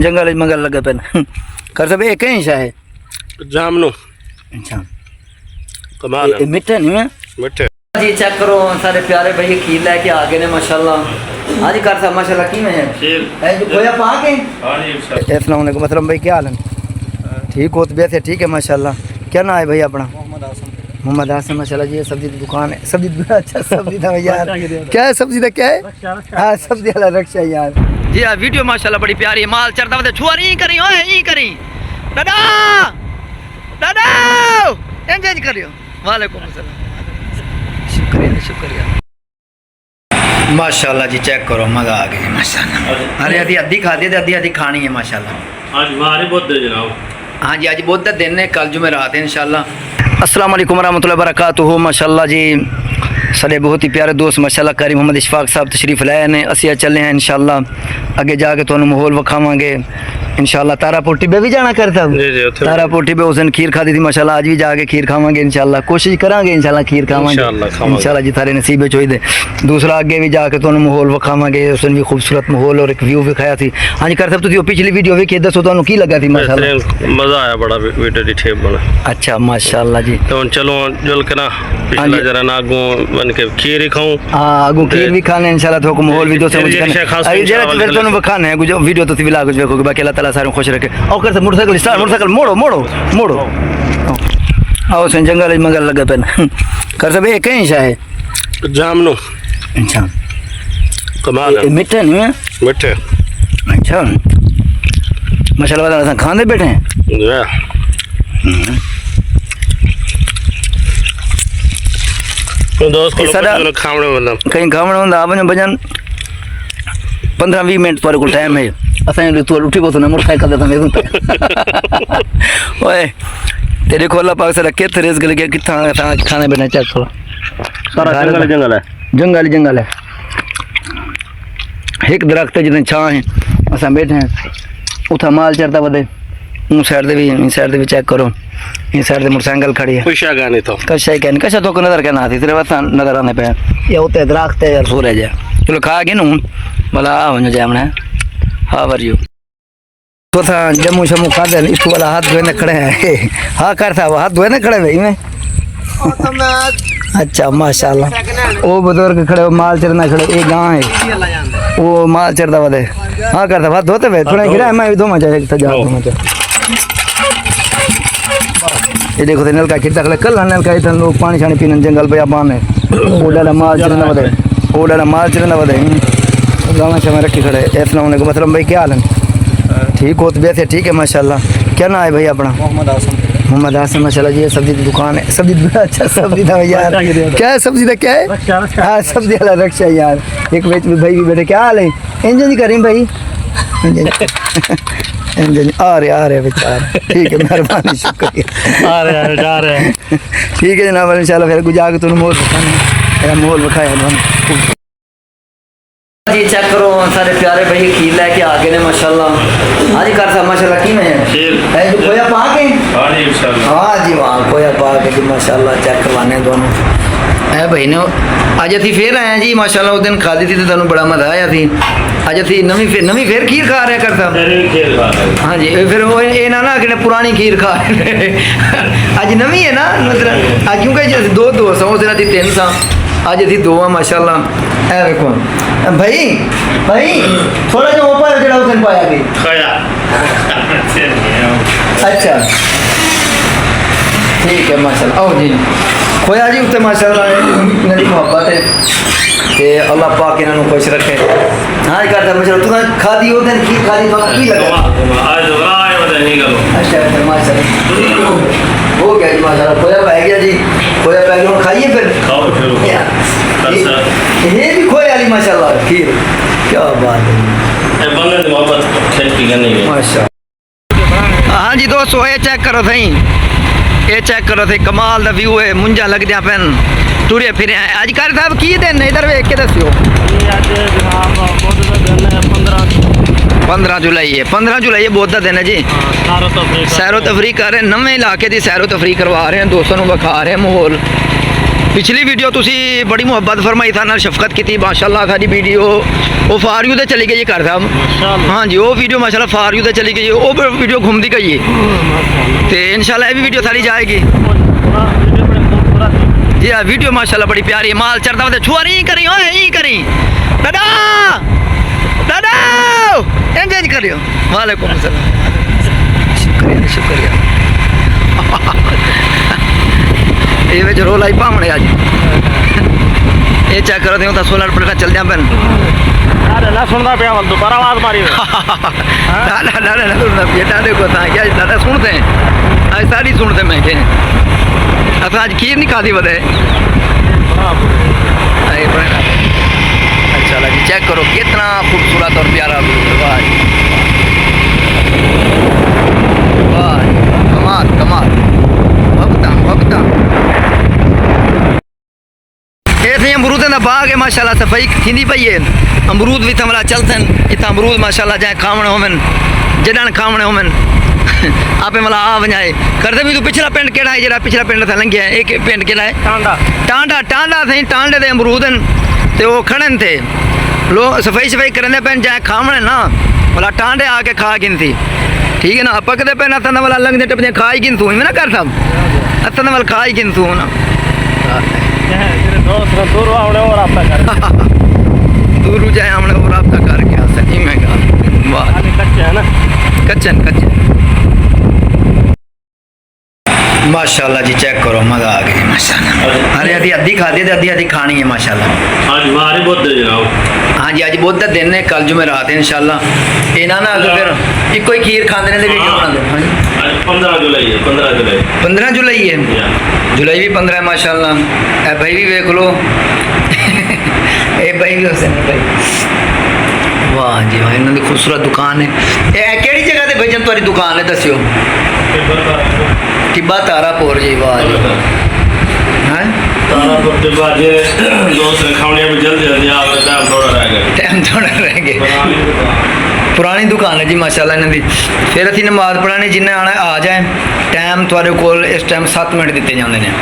जंगल मंगल लगे पे कर सब एक ही है जामनो। अच्छा कमाल है। मिठे नहीं है मिठे जी। चेक करो सारे प्यारे भाई खीर लेके आ गए ने माशाल्लाह। हाँ जी कर साहब माशाल्लाह की में है जो खोया पा के। हां जी अस्सलाम वालेकुम मतलब भाई क्या हाल है? ठीक हो तबीयत है? ठीक है माशाल्लाह। क्या नाम है भाई अपना? मोहम्मद आसिम माशाल्लाह जी। सब्जी की दुकान है। सब्जी अच्छा सब्जी था यार क्या है सब्जी था क्या है? हाँ सब्जी वाला रक्षा यार जी। हाँ वीडियो माशाल्लाह बड़ी प्यारी है। माल चढ़ता हुआ छुआ नहीं करी ओए नहीं करी दादा दादा एंगेज करियो। वालेकुम अस्सलाम शुक्रिया शुक्रिया माशाल्लाह जी। चेक करो मजा आ गया माशाल्लाह। अरे आधी खाती है आधी खानी है माशाल्लाह। आज हमारे बुद्ध जनाब। हाँ जी आज बुद्ध दिन है कल जुमेरात है इंशाल्लाह। अस्सलाम वालेकुम वरहमतुल्लाहि वबरकातुहू माशाल्लाह जी। सारे बहुत ही प्यारे दोस्त माशाल्लाह करीम मोहम्मद इशफाक साहब तशरीफ लाए ने असिया चले हैं इंशाल्लाह। अगे जाके तो माहौल विखावांगे इंशाल्लाह। तारापुर टिब्बे भी जाना करता तारापुर टिब्बे उस दिन खीर खाती थी माशाल्लाह। आज भी जाके खीर खावांगे इंशाल्लाह। कोशिश करांगे इंशाल्लाह खीर खावांगे इंशाल्लाह जी। थारे नसीबे चोई दे। दूसरा आगे भी जाके तो माहौल विखावांगे। उस दिन भी खूबसूरत माहौल और एक व्यू विखाया थी। हाँ जी कर सकते हो पिछली वीडियो वेखी दसो तो की लगा थी माशाल्लाह? मजा आया बड़ा वीडियो दी ठेप बना। अच्छा माशाल्लाह जी। तो चलो जुल के ना पिछला जरा ना आगू बन के खीर ही खाऊं। हां आगू खीर भी खाने इंशाल्लाह। तो माहौल भी दोस्त समझ करने आई जरा फिर तो बखाने है जो वीडियो तो भी लागो देखोगे बाकी अल्लाह ताला सारे खुश रखे। और कर मोटरसाइकिल स्टार्ट मोटरसाइकिल मोड़ो मोड़ो मोड़ो आओ सन जंगल मंगल लगे पे कर सब एक ही है जामनो। अच्छा कमाल है। मिठे नहीं है मिठे। अच्छा माशाल्लाह खाने बैठे हैं। दोस्त को खावणे वाला कहीं खावणे होंदा आपने भजन 15-20 मिनट पर को टाइम है असां तू उठी को तो मोटरसाइकिल ते ओए तेरे को अल्लाह पाक से केत रेस गल गया किथा खाने बना चेक करो सारा जंगल जंगल है जंगल है। एक दरख्त है जितने छां है असां बैठे हैं उथा माल चढ़ता वदे उन साइड दे भी इन साइड दे भी चेक करो इन साइड दे मोटरसाइकिल खड़ी है। कुछ गाने तो कशा कहने कशा तो को नजर के ना आती सिर्फ असां नजर आने पे ये उते दरख्त है यार सो रह जाए चलो खा के नु भला वने जाए हमने। हाउ आर यू तो था जम्मू शमू खा दे इस वाला हाथ धोने खड़े हैं। हाँ कर था हाथ धोने खड़े भाई में। अच्छा माशाल्लाह वो बुजुर्ग खड़े माल चरना खड़े एक गांव है वो माल चरता वदे। हाँ करता हाथ धोते हुए थोड़ा गिरा मैं दो मजा एक जा दो मजा। ये देखो तो नलका खिड़ता खड़े कल नलका इधर लोग पानी शानी पीने जंगल पे बाम है ओडा माल चरना वदे ओडा माल चरना वदे गाँव से रखी खड़े। अस्सलाम वालेकुम मतलब भाई क्या हाल है? ठीक हो तबीयत है? ठीक है माशाल्लाह। क्या नाम है भाई अपना? मोहम्मद आसिम माशाल्लाह जी। सब्जी की दुकान है सब्जी अच्छा सब्जी था यार क्या है सब्जी था क्या है? हाँ सब्जी वाला रक्षा यार। एक बेच में भाई भी बैठे क्या हाल है? इंजन करीम भाई इंजन आ रहे बेचार ठीक है मेहरबानी शुक्रिया आ रहे ठीक है जनाब इंशाल्लाह फिर गुजार के तुम माहौल बखाया जी। चेक करो सारे प्यारे भाई खीर लेके आ गए ने माशाल्लाह। हाँ जी कर साहब माशाल्लाह की में है जो खोया पा के। हां जी इंशाल्लाह। हाँ जी वहाँ खोया पा के जी माशाल्लाह चेक करवाने दोनों है भाई ने। अज असी फिर आए जी माशाल्लाह उस दिन खादी थी तो तुहानू बड़ा मजा आया थी। अज असी नवी फिर खीर खा रहे कर साहब। हाँ जी फिर वो ये ना कि पुरानी खीर खा रहे अज नवी है ना मतलब अज क्योंकि दो दोस्त उस दिन अभी 3 सा अज अभी 2 माशाल्लाह। है देखो भाई थोड़ा जो ऊपर जरा उस दिन पाया भी अच्छा ठीक है माशाल्लाह। आओ जी खोया जी उत्ते माशाल्लाह मेरी मोहब्बत है ते अल्लाह पाक इन्हों खुश रखे। हाँ करता माशाल्लाह तू खादी हो दिन की खादी तो की लगा आज दोबारा पता नहीं करो। अच्छा माशाल्लाह हो गया जी माशाल्लाह खोया पै गया जी। खोया पै गया खाइए फिर खाओ फिर ये भी खोया वाली माशाल्लाह खीर क्या बात है बंदे की मोहब्बत खेती करने की माशाल्लाह। हाँ जी दोस्तों ये चेक करो सही ये चेक करो सही कमाल का व्यू है मुंजा लग दिया पेन टुरे फिरे आज कारी साहब की दिन इधर वेख के दस्यो। 15 जुलाई है 15 जुलाई बुध का दिन है जी। सैरो तफरी कर रहे हैं नवे इलाके की सैरो तफरी करवा रहे हैं दोस्तों को विखा रहे हैं माहौल ਪਿਛਲੀ ਵੀਡੀਓ ਤੁਸੀਂ ਬੜੀ ਮੁਹੱਬਤ ਫਰਮਾਈ ਥਾ ਨਾਲ ਸ਼ਫਕਤ ਕੀਤੀ ਮਾਸ਼ਾਅੱਲਾ ਸਾਡੀ ਵੀਡੀਓ ਉਹ ਫਾਰ ਯੂ ਤੇ ਚਲੀ ਗਈ ਘਰ ਸਾਹਿਬ ਹਾਂਜੀ ਉਹ ਵੀਡੀਓ ਮਾਸ਼ਾਅੱਲਾ ਫਾਰ ਯੂ ਤੇ ਚਲੀ ਗਈ ਉਹ ਵੀਡੀਓ ਘੁੰਮਦੀ ਗਈ ਹੈ ਤੇ ਇਨਸ਼ਾਅੱਲਾ ਇਹ ਵੀ ਵੀਡੀਓ ਸਾਡੀ ਜਾएगी जी हाँ वीडियो माशाल्लाह बड़ी प्यारी है माल चढ़ता हुआ छुआ नहीं करी ओए नहीं करी दादा दादा एंगेज करियो वालेकुम सलाम शुक्रिया शुक्रिया ये वे रोल आई पामने आज ये चेक करो देखो 16 प्लेटा चल जा पेन अरे ना सुनता पे वल दोबारा आवाज मारी दादा दादा ना सुनता बेटा देखो ता क्या दादा सुनते हैं आज सारी सुनते मैं के असा आज खीर नहीं खाती बता अच्छा जी चेक करो कितना खूबसूरत और प्यारा वाह वाह कमाल कमाल वक्ता वक्ता ऐसे अमरूद का बाग है माशाल्लाह सफाई थी पई है अमरूद भी तमला चलते हैं इतना अमरूद माशाल्लाह जाए खावणे होवन जडण खावणे होवन आपे मला आ वञाए करदे भी तू पिछला पिंड केड़ा है जेड़ा पिछला पिंड था लंघिया है एक पिंड केड़ा है टांडा टांडा टांडा सही टांडे दे अमरूद ते वो खड़न थे लोग सफाई सफाई करने पेन जाए खावणे ना भला टांडे आके खा गिनती ठीक है ना पकदे पेन अथन वाला लंघदे टपदे खा ही गिनतू ना कर साहब अथन वाल खा ही गिनतू ना तेरे दोस्त दूर आवड़े और आपका कर दूर जाए हमने और आपका कर गया सही में गा वाह खाली कच्चे है ना कच्चन कच्चन माशाल्लाह जी चेक करो मजा आ गया माशाल्लाह अरे अभी अद्धी खाती है अद्धी अद्धी खानी है माशाल्लाह आज हमारे बहुत है जनाब हाँ जी अज बुध दिन है कल जुमे रात है इंशाल्लाह इन्हों ने अगर फिर एक ही खीर खाते हैं वीडियो बनाते हाँ जी आज 15 जुलाई है 15 जुलाई 15 जुलाई है जुलाई भी 15 है माशाल्लाह ए भाई भी देख लो ए भाई भी हुसैन भाई वाह जी वाह इन्होंने खूबसूरत दुकान है ए केड़ी जगह ते भाईजान तुम्हारी दुकान है दस्यो टिब्बा तारापुर जी वाह जी हैं तारापुर के बाद ये दोस्त ने खावड़िया भी जल्दी जल्दी आ गए टाइम थोड़ा रह टाइम थोड़ा रह गया गए पुरानी दुकान है जी माशाल्लाह इन्हों की फिर असी नमाज पढ़ानी जिन्हें आना आ जाए टाइम थोड़े को इस टाइम 7 मिनट दिते जाते हैं